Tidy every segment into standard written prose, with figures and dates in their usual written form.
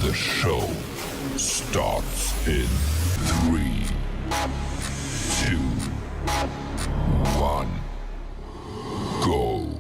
The show starts in 3, 2, 1, go.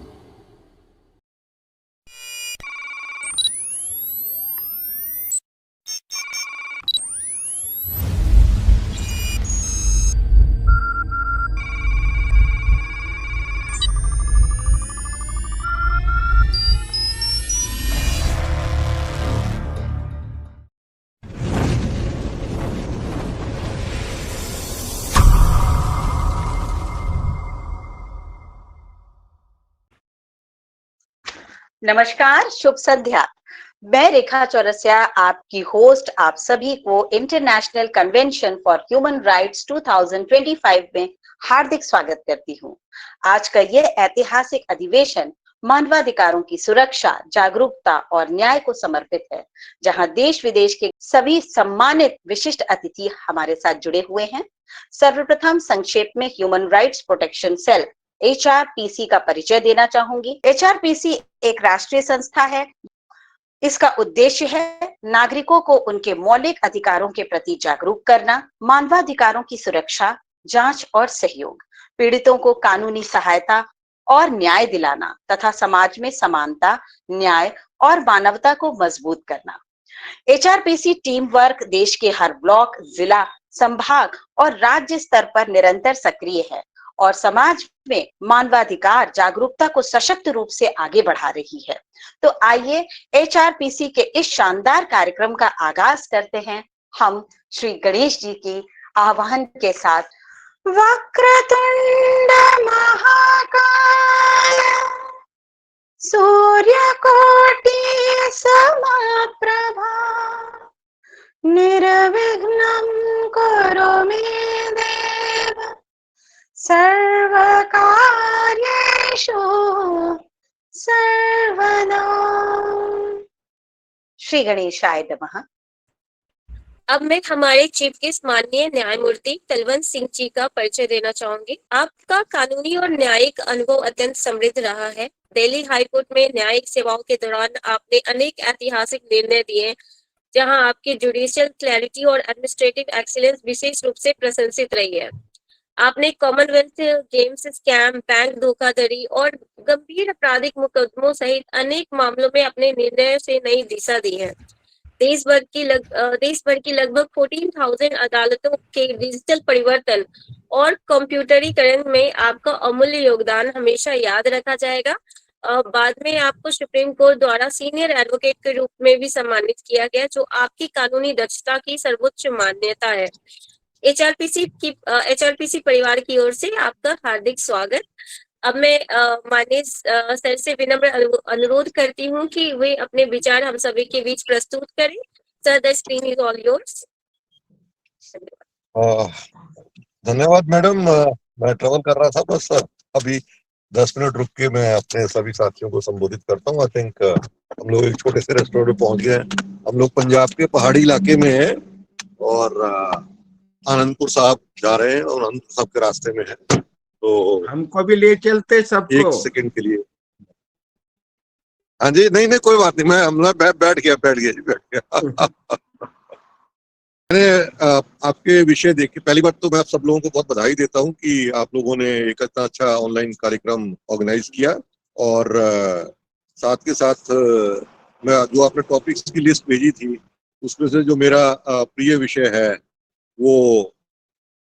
नमस्कार, शुभ संध्या। मैं रेखा चौरसिया, आपकी होस्ट, आप सभी को international convention for human rights 2025 में हार्दिक स्वागत करती हूँ। आज का ये ऐतिहासिक अधिवेशन मानवाधिकारों की सुरक्षा, जागरूकता और न्याय को समर्पित है, जहां देश विदेश के सभी सम्मानित विशिष्ट अतिथि हमारे साथ जुड़े हुए हैं। सर्वप्रथम संक्षेप में human rights protection cell HRPC का परिचय देना चाहूंगी। HRPC एक राष्ट्रीय संस्था है। इसका उद्देश्य है नागरिकों को उनके मौलिक अधिकारों के प्रति जागरूक करना, मानवाधिकारों की सुरक्षा, जांच और सहयोग, पीड़ितों को कानूनी सहायता और न्याय दिलाना तथा समाज में समानता, न्याय और मानवता को मजबूत करना। HRPC टीम वर्क देश के हर ब्लॉक, जिला, संभाग और राज्य स्तर पर निरंतर सक्रिय है और समाज में मानवाधिकार जागरूकता को सशक्त रूप से आगे बढ़ा रही है। तो आइए HRPC के इस शानदार कार्यक्रम का आगाज करते हैं हम श्री गणेश जी की आह्वान के साथ। वक्रतुंड महाकाय सूर्यकोटि समप्रभा निर्विघ्नं कुरु मे देव सर्वकार्येषु सर्वदा। श्री गणेशाय नमः। अब मैं हमारे चीफ गेस्ट माननीय न्यायमूर्ति तलवंत सिंह जी का परिचय देना चाहूंगी। आपका कानूनी और न्यायिक अनुभव अत्यंत समृद्ध रहा है। दिल्ली हाईकोर्ट में न्यायिक सेवाओं के दौरान आपने अनेक ऐतिहासिक निर्णय दिए, जहां आपकी जुडिशियल क्लैरिटी और एडमिनिस्ट्रेटिव एक्सीलेंस विशेष रूप से प्रशंसित रही है। आपने कॉमनवेल्थ गेम्स स्कैम, बैंक धोखाधड़ी और गंभीर आपराधिक मुकदमों सहित अनेक मामलों में अपने निर्णयों से नई दिशा दी है। देश भर की लगभग 14,000 अदालतों के डिजिटल परिवर्तन और कंप्यूटरीकरण में आपका अमूल्य योगदान हमेशा याद रखा जाएगा। बाद में आपको सुप्रीम कोर्ट द्वारा सीनियर एडवोकेट के रूप में भी सम्मानित किया गया, जो आपकी कानूनी दक्षता की सर्वोच्च मान्यता है। HRPC परिवार की ओर से आपका हार्दिक स्वागत। अब मैं माननीय सर से विनम्र अनुरोध करती हूँ कि वे अपने विचार हम सभी के बीच प्रस्तुत करें। Sir, the screen is all yours. धन्यवाद मैडम। मैं ट्रेवल कर रहा था, बस अभी 10 मिनट रुक के मैं अपने सभी साथियों को संबोधित करता हूँ। आई थिंक हम लोग एक छोटे से रेस्टोरेंट में पहुंच गए हैं। हम लोग पंजाब के पहाड़ी इलाके में हैं और आनंदपुर साहब जा रहे हैं और आनंदपुर साहब के रास्ते में है, तो हमको भी ले चलते सबको। एक सेकंड के लिए। हाँ जी, नहीं कोई बात नहीं, मैं बैठ गया। मैंने आपके विषय देख के पहली बात तो मैं आप सब लोगों को बहुत बधाई देता हूं कि आप लोगों ने एक इतना अच्छा ऑनलाइन कार्यक्रम ऑर्गेनाइज किया और साथ के साथ मैं जो आपने टॉपिक्स की लिस्ट भेजी थी उसमें से जो मेरा प्रिय विषय है वो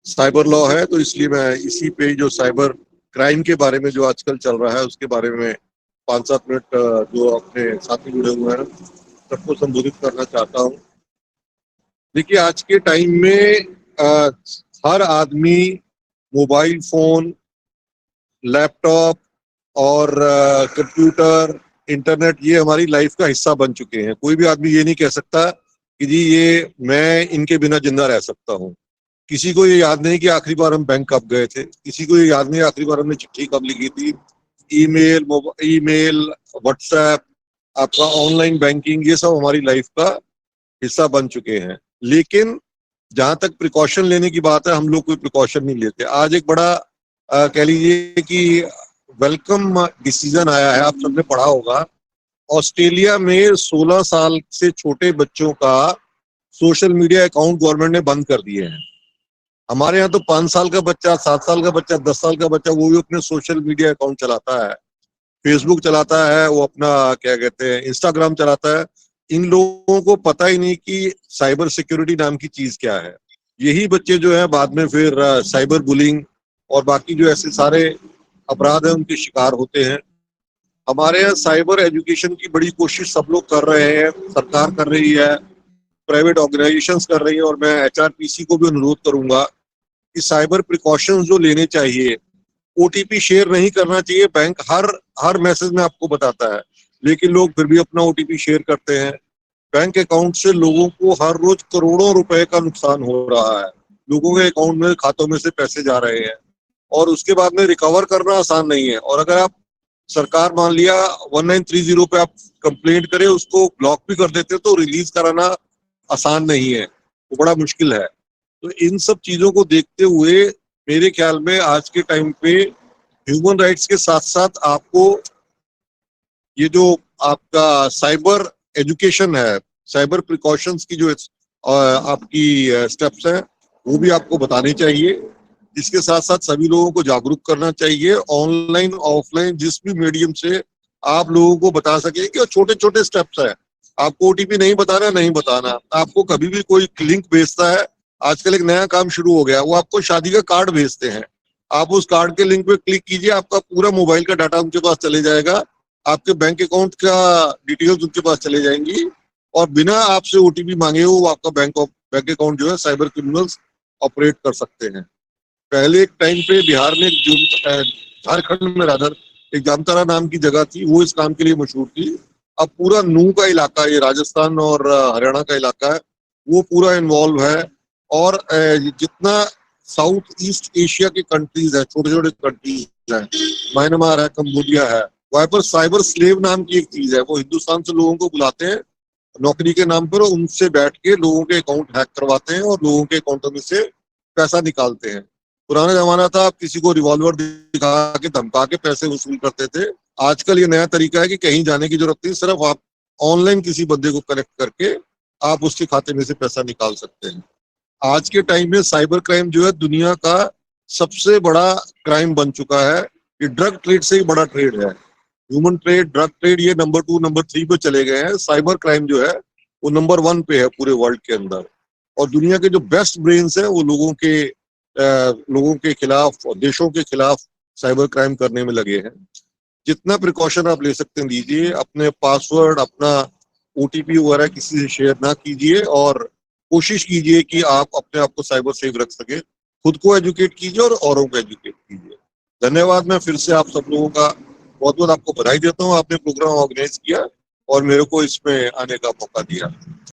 साइबर लॉ है, तो इसलिए मैं इसी पे जो साइबर क्राइम के बारे में जो आजकल चल रहा है उसके बारे में 5-7 मिनट जो अपने साथी जुड़े हुए हैं सबको संबोधित करना चाहता हूँ। देखिए, आज के टाइम में हर आदमी मोबाइल फोन, लैपटॉप और कंप्यूटर, इंटरनेट ये हमारी लाइफ का हिस्सा बन चुके हैं। कोई भी आदमी ये नहीं कह सकता कि जी ये मैं इनके बिना जिंदा रह सकता हूँ। किसी को ये याद नहीं कि आखिरी बार हम बैंक कब गए थे, किसी को ये याद नहीं आखिरी बार हमने चिट्ठी कब लिखी थी। ईमेल, व्हाट्सएप, आपका ऑनलाइन बैंकिंग, ये सब हमारी लाइफ का हिस्सा बन चुके हैं। लेकिन जहां तक प्रिकॉशन लेने की बात है, हम लोग कोई प्रिकॉशन नहीं लेते। आज एक बड़ा कह लीजिए कि वेलकम डिसीजन आया है, आप सबने पढ़ा होगा ऑस्ट्रेलिया में 16 साल से छोटे बच्चों का सोशल मीडिया अकाउंट गवर्नमेंट ने बंद कर दिए हैं। हमारे यहाँ तो 5 साल का बच्चा, 7 साल का बच्चा, 10 साल का बच्चा वो भी अपने सोशल मीडिया अकाउंट चलाता है, फेसबुक चलाता है, वो अपना क्या कहते हैं इंस्टाग्राम चलाता है। इन लोगों को पता ही नहीं कि साइबर सिक्योरिटी नाम की चीज क्या है। यही बच्चे जो है बाद में फिर साइबर बुलिंग और बाकी जो ऐसे सारे अपराध हैं उनके शिकार होते हैं। हमारे यहाँ साइबर एजुकेशन की बड़ी कोशिश सब लोग कर रहे हैं, सरकार कर रही है, प्राइवेट ऑर्गेनाइजेशंस कर रही है, और मैं एचआरपीसी को भी अनुरोध करूंगा कि साइबर प्रिकॉशंस जो लेने चाहिए, ओटीपी शेयर नहीं करना चाहिए। बैंक हर मैसेज में आपको बताता है, लेकिन लोग फिर भी अपना ओटीपी शेयर करते हैं। बैंक अकाउंट से लोगों को हर रोज करोड़ों रुपए का नुकसान हो रहा है। लोगों के अकाउंट में, खातों में से पैसे जा रहे हैं और उसके बाद में रिकवर करना आसान नहीं है। और अगर आप सरकार मान लिया 1930 पे आप कंप्लेंट करें, उसको ब्लॉक भी कर देते तो रिलीज कराना आसान नहीं है, वो बड़ा मुश्किल है। तो इन सब चीजों को देखते हुए मेरे ख्याल में आज के टाइम पे ह्यूमन राइट्स के साथ साथ आपको ये जो आपका साइबर एजुकेशन है, साइबर प्रिकॉशंस की जो आपकी स्टेप्स हैं वो भी आपको बताने चाहिए। इसके साथ साथ सभी लोगों को जागरूक करना चाहिए, ऑनलाइन ऑफलाइन जिस भी मीडियम से आप लोगों को बता सके कि छोटे छोटे स्टेप्स है। आपको ओटीपी नहीं बताना, नहीं बताना। आपको कभी भी कोई लिंक भेजता है, आजकल एक नया काम शुरू हो गया, वो आपको शादी का कार्ड भेजते हैं, आप उस कार्ड के लिंक पे क्लिक कीजिए, आपका पूरा मोबाइल का डाटा उनके पास चले जाएगा, आपके बैंक अकाउंट का डिटेल्स उनके पास चले जाएंगी और बिना आपसे ओटीपी मांगे वो आपका बैंक अकाउंट जो है साइबर क्रिमिनल्स ऑपरेट कर सकते हैं। पहले एक टाइम पे बिहार में झारखंड में राधर एक जामतारा नाम की जगह थी, वो इस काम के लिए मशहूर थी। अब पूरा नू का इलाका, ये राजस्थान और हरियाणा का इलाका है, वो पूरा इन्वॉल्व है। और जितना साउथ ईस्ट एशिया के कंट्रीज है, छोटे छोटे कंट्रीज है, म्यांमार है, कंबोडिया है, वहां पर साइबर स्लेव नाम की एक चीज है। वो हिंदुस्तान से लोगों को बुलाते हैं नौकरी के नाम पर, उनसे बैठ के लोगों के अकाउंट हैक करवाते हैं और लोगों के अकाउंटों में से पैसा निकालते हैं। पुराना जमाना था, आप किसी को रिवॉल्वर दिखा के धमका के पैसे वसूल करते थे। आजकल ये नया तरीका है कि कहीं जाने की जरूरत नहीं, सिर्फ आप ऑनलाइन किसी बंदे को कनेक्ट करके आप उसके खाते में से पैसा निकाल सकते हैं। आज के टाइम में साइबर क्राइम जो है दुनिया का सबसे बड़ा क्राइम बन चुका है। ये ड्रग ट्रेड से ही बड़ा ट्रेड है। ह्यूमन ट्रेड, ड्रग ट्रेड, ये नंबर 2 नंबर 3 पे चले गए हैं। साइबर क्राइम जो है वो नंबर 1 पे है पूरे वर्ल्ड के अंदर। और दुनिया के जो बेस्ट ब्रेन्स है वो लोगों के खिलाफ और देशों के खिलाफ साइबर क्राइम करने में लगे हैं। जितना प्रिकॉशन आप ले सकते हैं लीजिए, अपने पासवर्ड, अपना ओटीपी वगैरह किसी से शेयर ना कीजिए और कोशिश कीजिए कि आप अपने आप को साइबर सेफ रख सके। खुद को एजुकेट कीजिए और औरों को एजुकेट कीजिए। धन्यवाद। मैं फिर से आप सब लोगों का बहुत बहुत आपको बधाई देता हूँ, आपने प्रोग्राम ऑर्गेनाइज किया और मेरे को इसमें आने का मौका दिया।